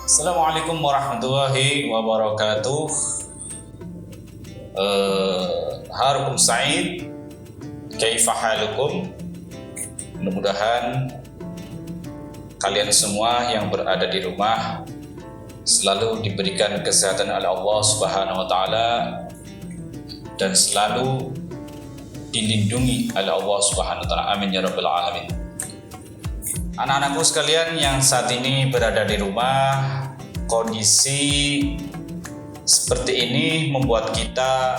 Assalamualaikum warahmatullahi wabarakatuh. Harukum Sa'id, kaifa halukum? Mudah-mudahan kalian semua yang berada di rumah selalu diberikan kesehatan oleh Allah Subhanahu wa taala dan selalu dilindungi oleh Allah Subhanahu wa taala. Amin ya rabbal alamin. Anak-anakku sekalian yang saat ini berada di rumah, kondisi seperti ini membuat kita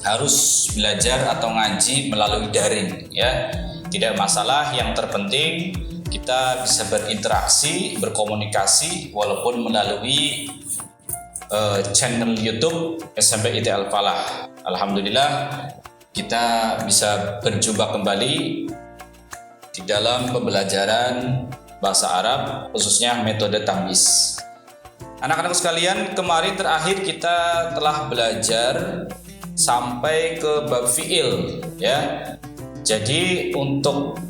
harus belajar atau ngaji melalui daring, ya. Tidak masalah, yang terpenting kita bisa berinteraksi, berkomunikasi walaupun melalui channel YouTube SMP IT Al Falah. Alhamdulillah kita bisa berjumpa kembali di dalam pembelajaran bahasa Arab, khususnya metode tamyiz. Anak-anak sekalian, kemarin terakhir kita telah belajar sampai ke bab fi'il, ya. Jadi untuk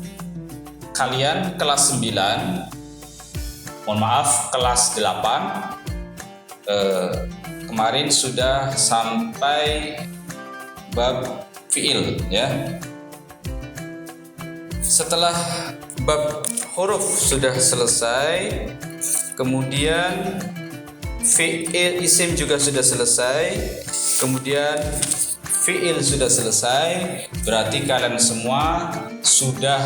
kalian kelas 9, mohon maaf kelas 8, kemarin sudah sampai bab fi'il, ya. Setelah bab huruf sudah selesai, kemudian fi'il isim juga sudah selesai, kemudian fi'il sudah selesai, berarti kalian semua sudah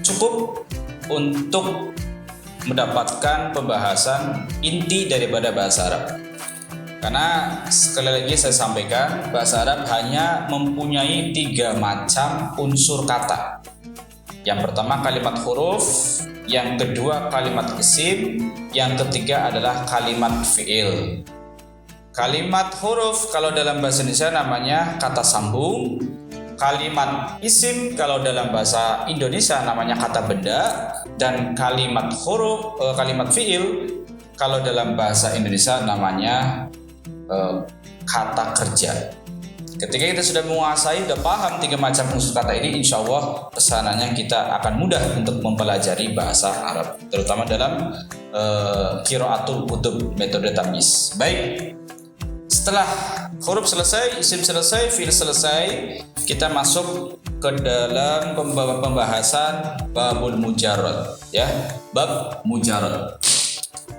cukup untuk mendapatkan pembahasan inti daripada bahasa Arab. Karena sekali lagi saya sampaikan, bahasa Arab hanya mempunyai 3 macam unsur kata. Yang pertama kalimat huruf, yang kedua kalimat isim, yang ketiga adalah kalimat fi'il. Kalimat huruf kalau dalam bahasa Indonesia namanya kata sambung. Kalimat isim kalau dalam bahasa Indonesia namanya kata benda, dan kalimat huruf, kalimat fi'il kalau dalam bahasa Indonesia namanya kata kerja. Ketika kita sudah menguasai, sudah paham 3 macam unsur kata ini, insya Allah kesananya kita akan mudah untuk mempelajari bahasa Arab, terutama dalam qiraatul kutub metode tamyiz. Baik, setelah huruf selesai, isim selesai, fi'il selesai, kita masuk ke dalam pembahasan babul mujarrad, ya, bab mujarrad.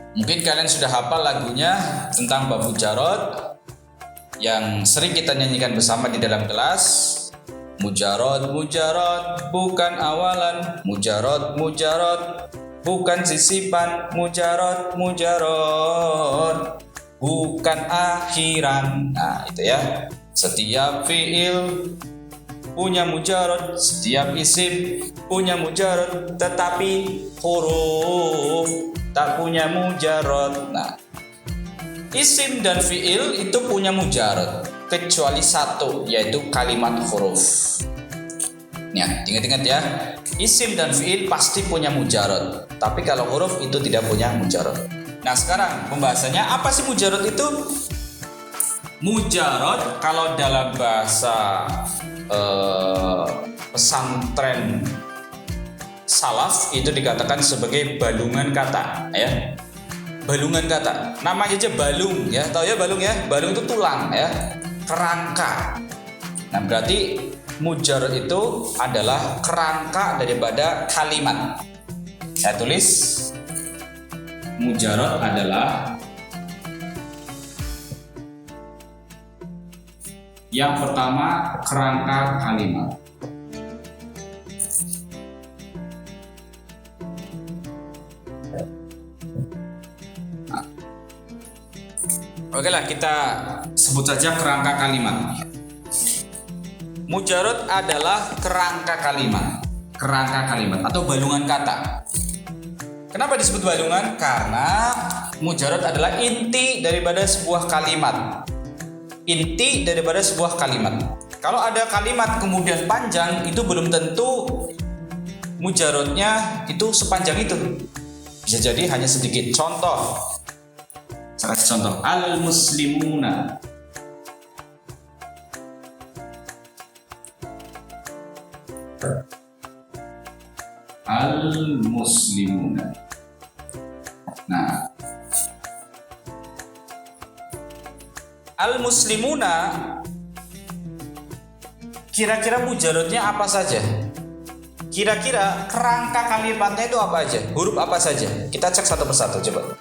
Mungkin kalian sudah hafal lagunya tentang bab mujarrad yang sering kita nyanyikan bersama di dalam kelas. Mujarrad, mujarrad bukan awalan, mujarrad, mujarrad bukan sisipan, mujarrad, mujarrad bukan akhiran. Nah, itu ya. Setiap fi'il punya mujarrad, setiap isim punya mujarrad, tetapi huruf tak punya mujarrad. Nah, isim dan fi'il itu punya mujarrad kecuali satu, yaitu kalimat huruf. Ya, ingat-ingat ya, isim dan fi'il pasti punya mujarrad, tapi kalau huruf itu tidak punya mujarrad. Nah, sekarang pembahasannya apa sih mujarrad itu? Mujarrad kalau dalam bahasa pesantren salaf itu dikatakan sebagai balungan kata, ya. Balungan kata. Namanya aja balung, ya. Tahu ya balung, ya? Balung itu tulang, ya. Kerangka. Nah, berarti mujarrad itu adalah kerangka daripada kalimat. Saya tulis, mujarrad adalah yang pertama kerangka kalimat. Oke lah, kita sebut saja kerangka kalimat. Mujarrad adalah kerangka kalimat. Kerangka kalimat atau balungan kata. Kenapa disebut balungan? Karena mujarrad adalah inti daripada sebuah kalimat. Inti daripada sebuah kalimat. Kalau ada kalimat kemudian panjang, itu belum tentu mujarradnya itu sepanjang itu. Bisa jadi hanya sedikit. Contoh, saya kasih contoh, al-muslimuna. Al-muslimuna. Al-muslimuna, kira-kira mujarotnya apa saja? Kira-kira kerangka kalimatnya itu apa aja? Huruf apa saja? Kita cek satu persatu coba.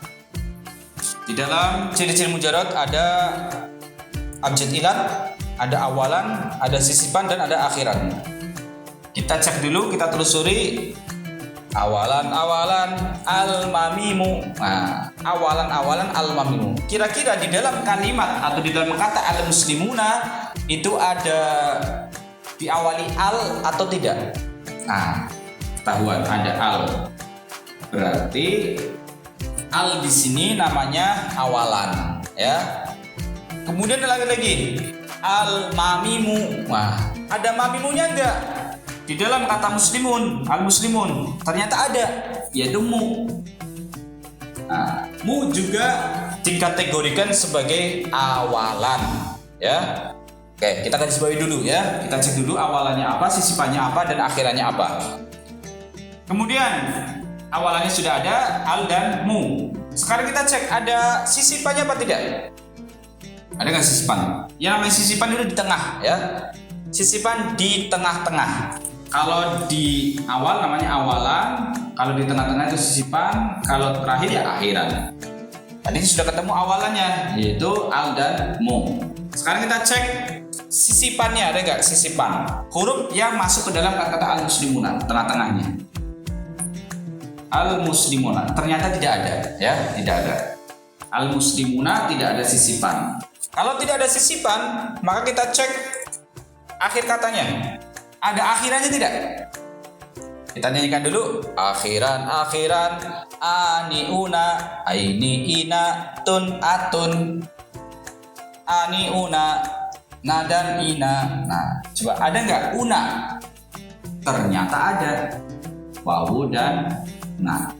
Di dalam ciri-ciri mujarot ada abjad ilat, ada awalan, ada sisipan, dan ada akhiran. Kita cek dulu, kita telusuri. Awalan-awalan al-mamimu. Nah, awalan-awalan al-mamimu. Kira-kira di dalam kalimat atau di dalam kata al-muslimuna itu ada diawali al atau tidak? Nah, ketahuan ada al. Berarti al di sini namanya awalan, ya. Kemudian lagi al-mamimu. Nah, ada mamimunya enggak? Di dalam kata muslimun, al-muslimun ternyata ada, yaitu mu. Nah, mu juga dikategorikan sebagai awalan, ya. Oke, kita garis bawahi dulu ya. Kita cek dulu awalannya apa, sisipannya apa, dan akhirannya apa. Kemudian awalannya sudah ada al dan mu. Sekarang kita cek ada sisipannya apa tidak? Ada nggak sisipan? Yang namanya sisipan itu di tengah, ya. Sisipan di tengah-tengah. Kalau di awal namanya awalan, kalau di tengah-tengah itu sisipan, kalau terakhir ya akhiran. Tadi sudah ketemu awalannya, yaitu al dan mu. Sekarang kita cek sisipannya, ada nggak sisipan? Huruf yang masuk ke dalam kata-kata al-muslimuna, tengah-tengahnya. Al-muslimuna, ternyata tidak ada, ya, tidak ada. Al-muslimuna tidak ada sisipan. Kalau tidak ada sisipan, maka kita cek akhir katanya. Ada akhirannya tidak? Kita nyanyikan dulu. Akhiran, aniuna, ainiina, tun, atun, aniuna, nadan, ina. Nah, coba ada nggak una? Ternyata ada. Wawu dan na.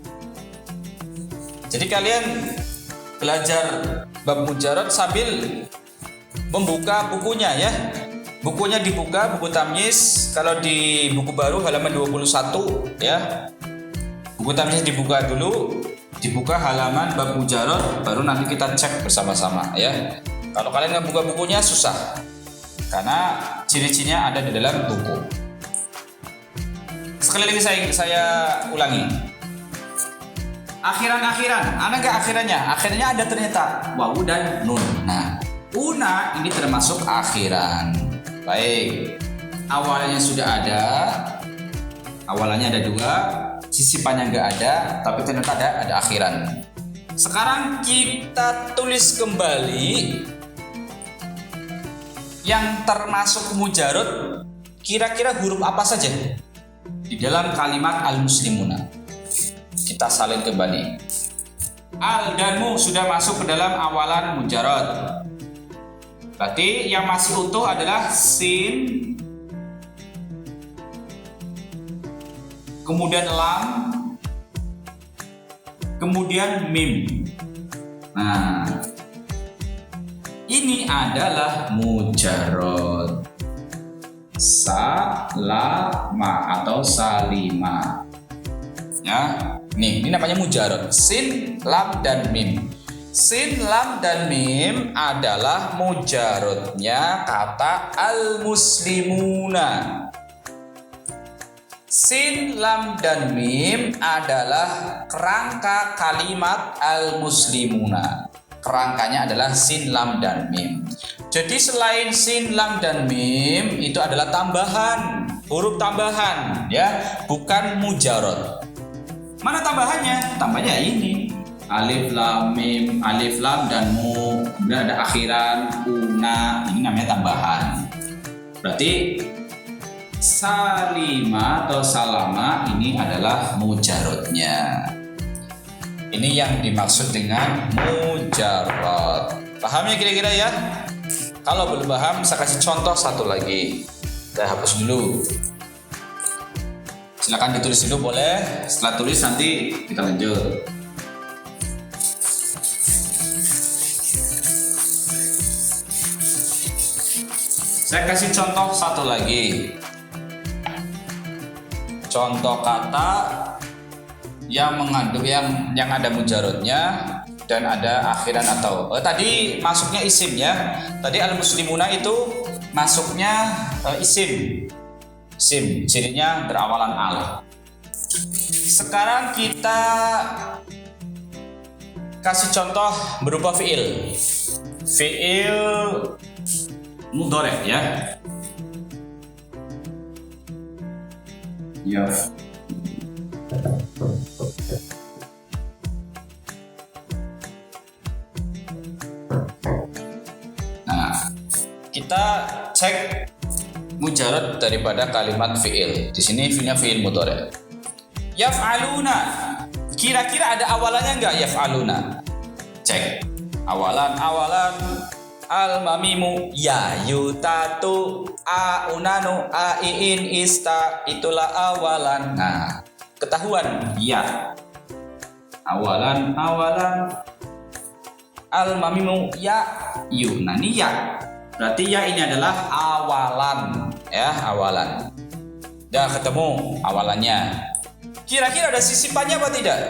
Jadi kalian belajar bab mujarot sambil membuka bukunya, ya. Bukunya dibuka, buku tamyiz. Kalau di buku baru halaman 21, ya. Buku tamyiz dibuka dulu, dibuka halaman bab mujarot, baru nanti kita cek bersama-sama, ya. Kalau kalian nggak buka bukunya susah, karena ciri-cirinya ada di dalam buku. Sekali lagi saya ulangi. Akhiran, ada nggak akhirannya? Akhirannya ada ternyata wawu dan nun. Nah, una ini termasuk akhiran. Baik, awalnya sudah ada, awalannya ada dua, sisipannya nggak ada, tapi ternyata ada akhiran. Sekarang kita tulis kembali yang termasuk mujarot, kira-kira huruf apa saja di dalam kalimat al-muslimuna. Kita salin kembali. Al dan mu sudah masuk ke dalam awalan mujarot. Berarti yang masih utuh adalah sin, kemudian lam, kemudian mim. Nah, ini adalah mujarot. Salama atau salima. Ya, ini namanya mujarot. Sin, lam, dan mim. Sin, lam, dan mim adalah mujarotnya kata al-muslimuna. Sin, lam, dan mim adalah kerangka kalimat al-muslimuna. Kerangkanya adalah sin, lam, dan mim. Jadi selain sin, lam, dan mim itu adalah tambahan, huruf tambahan, ya, bukan mujarot. Mana tambahannya? Tambahnya ini. Alif lam mim, alif lam dan mu, kemudian ada akhiran una, ini namanya tambahan. Berarti salima atau salama ini adalah mujarotnya. Ini yang dimaksud dengan mujarot. Paham ya kira-kira ya? Kalau belum paham, saya kasih contoh satu lagi. Saya hapus dulu. Silakan ditulis dulu boleh. Setelah tulis nanti kita lanjut. Saya kasih contoh satu lagi. Contoh kata yang mengandung yang ada mujarotnya dan ada akhiran atau. Tadi masuknya isim ya. Tadi al-muslimuna itu masuknya isim. Isim, cirinya berawalan al. Sekarang kita kasih contoh berupa fiil. Fiil mudhari ya. Nah, kita cek mujarad daripada kalimat fiil. Di sini fiilnya fiil mudhari. Yaf'aluna. Kira-kira ada awalannya enggak yaf'aluna? Cek. Awalan al-mamimu ya yutatu aunanu aiin ista, itulah awalan. Nah, ketahuan ya. Awalan al-mamimu ya yunani ya. Berarti ya ini adalah awalan ya, awalan. Dah ketemu awalannya. Kira-kira ada sisipannya apa tidak?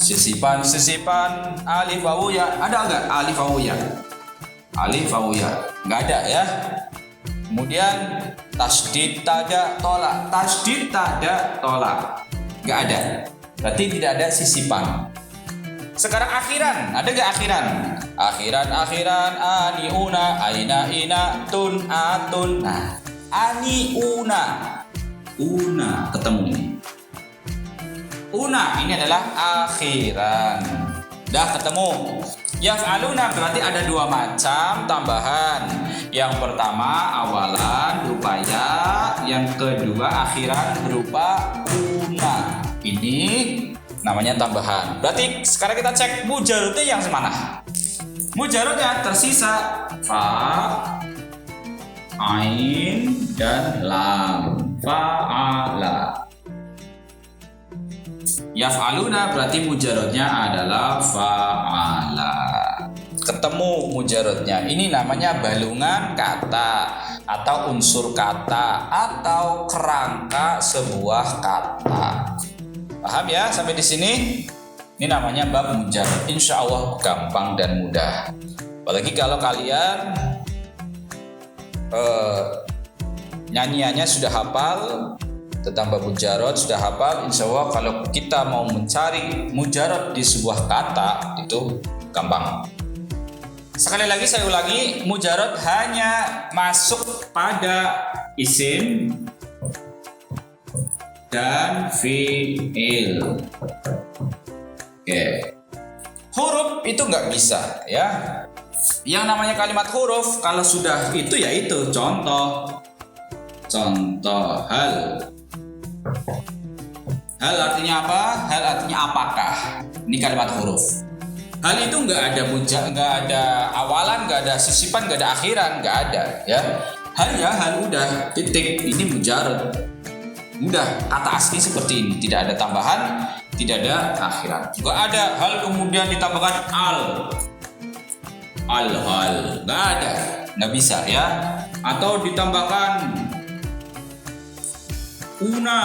Sisipan alif wawu ya, ada enggak alif wawu ya? Alif wawu ya, enggak ada ya. Kemudian tasdid tada tolak, tasdid tada tolak, enggak ada. Berarti tidak ada sisipan. Sekarang akhiran, ada enggak akhiran? Akhiran aniuna aina ina tun atun. Nah, aniuna una ketemu nih. Una ini adalah akhiran. Dah ketemu. Yaf'aluna berarti ada dua macam tambahan. Yang pertama awalan berupa ya, yang kedua akhiran berupa una. Ini namanya tambahan. Berarti sekarang kita cek mujarotnya yang mana? Mujarotnya tersisa fa, ain dan lam. Fa'ala. Yaf'aluna berarti mujarotnya adalah fa'ala. Ketemu mujarotnya. Ini namanya balungan kata atau unsur kata atau kerangka sebuah kata. Paham ya sampai di sini? Ini namanya bab mujarot. Insya Allah gampang dan mudah. Apalagi kalau kalian nyanyiannya sudah hafal, tentang bab mujarot sudah hafal, insya Allah kalau kita mau mencari mujarot di sebuah kata itu gampang. Sekali lagi saya ulangi, mujarot hanya masuk pada isim dan fiil. Oke. Huruf itu nggak bisa ya. Yang namanya kalimat huruf kalau sudah itu ya itu contoh hal. Hal artinya apa? Hal artinya apakah? Ini kalimat huruf. Hal itu nggak ada awalan, nggak ada sisipan, nggak ada akhiran, nggak ada ya. Hal ya hal udah titik. Ini mujarad. Udah kata asli seperti ini, tidak ada tambahan, tidak ada akhiran. Nggak ada hal kemudian ditambahkan al, nggak ada, nggak bisa ya. Atau ditambahkan una,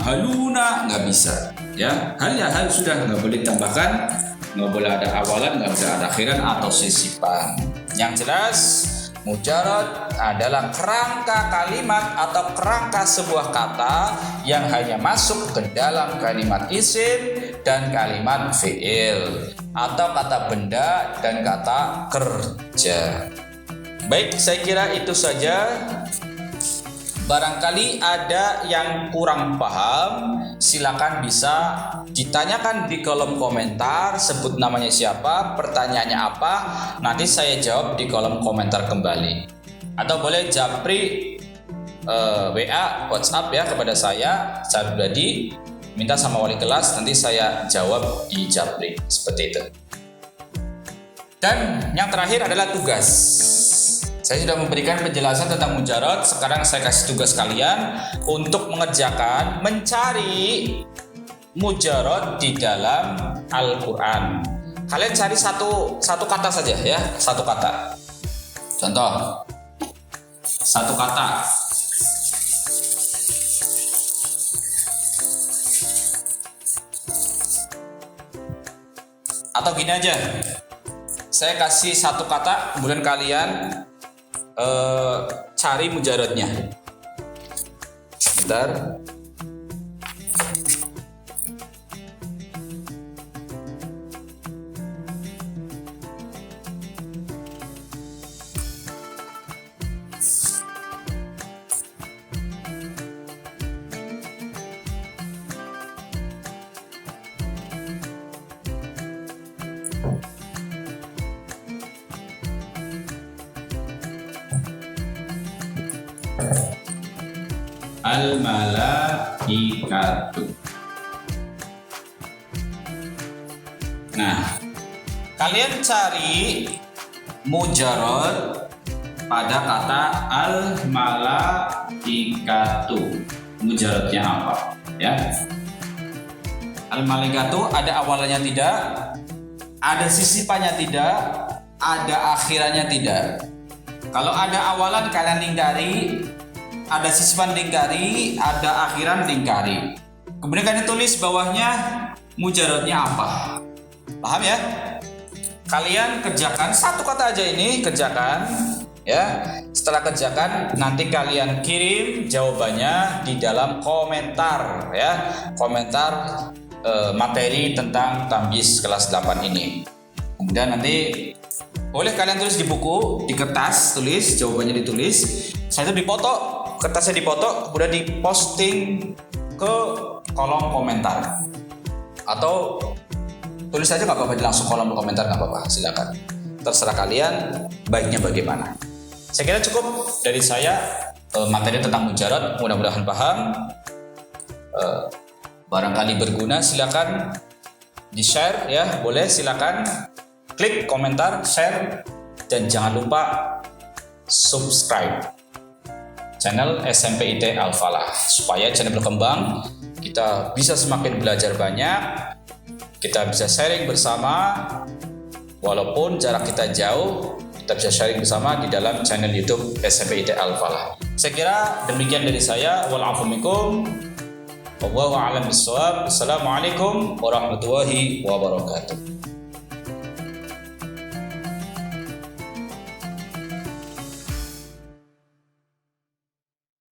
haluna, nggak bisa ya. Hal ya hal sudah, nggak boleh tambahkan, nggak boleh ada awalan, nggak boleh ada akhiran atau sisipan. Yang jelas mujarad adalah kerangka kalimat atau kerangka sebuah kata yang hanya masuk ke dalam kalimat isim dan kalimat fiil atau kata benda dan kata kerja. Baik, saya kira itu saja. Barangkali ada yang kurang paham, silakan bisa ditanyakan di kolom komentar, sebut namanya siapa, pertanyaannya apa, nanti saya jawab di kolom komentar kembali. Atau boleh japri WA, WhatsApp ya kepada saya pribadi, minta sama wali kelas, nanti saya jawab di japri, seperti itu. Dan yang terakhir adalah tugas. Saya sudah memberikan penjelasan tentang mujarad. Sekarang saya kasih tugas kalian untuk mengerjakan mencari mujarad di dalam Al-Quran. Kalian cari satu kata saja ya, satu kata. Contoh, satu kata. Atau gini aja, saya kasih satu kata, kemudian kalian cari mujarotnya. Bentar. Al-malaikatu. Nah, kalian cari mujarad pada kata al-malaikatu. Mujaradnya apa? Ya. Al-malaikatu ada awalannya tidak, ada sisipannya tidak, ada akhirannya tidak. Kalau ada awalan kalian lingkari, ada sisipan lingkari, ada akhiran lingkari. Kemudian kalian tulis bawahnya mujaradnya apa. Paham ya? Kalian kerjakan satu kata aja ini, kerjakan ya. Setelah kerjakan nanti kalian kirim jawabannya di dalam komentar ya. Komentar materi tentang tamyiz kelas 8 ini. Kemudian nanti boleh kalian tulis di buku, di kertas, tulis jawabannya ditulis. Saya itu dipoto, kertasnya dipoto, kemudian diposting ke kolom komentar. Atau tulis aja nggak apa-apa, langsung kolom komentar nggak apa-apa, silakan. Terserah kalian baiknya bagaimana. Saya kira cukup dari saya materi tentang mujarad, mudah-mudahan paham. Barangkali berguna, silakan di-share ya, boleh silakan klik komentar, share, dan jangan lupa subscribe channel SMPIT Al-Falah supaya channel berkembang, kita bisa semakin belajar banyak, kita bisa sharing bersama, walaupun jarak kita jauh, kita bisa sharing bersama di dalam channel YouTube SMPIT Al-Falah. Saya kira demikian dari saya. Wal-'afwu minkum. Wallahu a'lam bishawab. Assalamualaikum warahmatullahi wabarakatuh.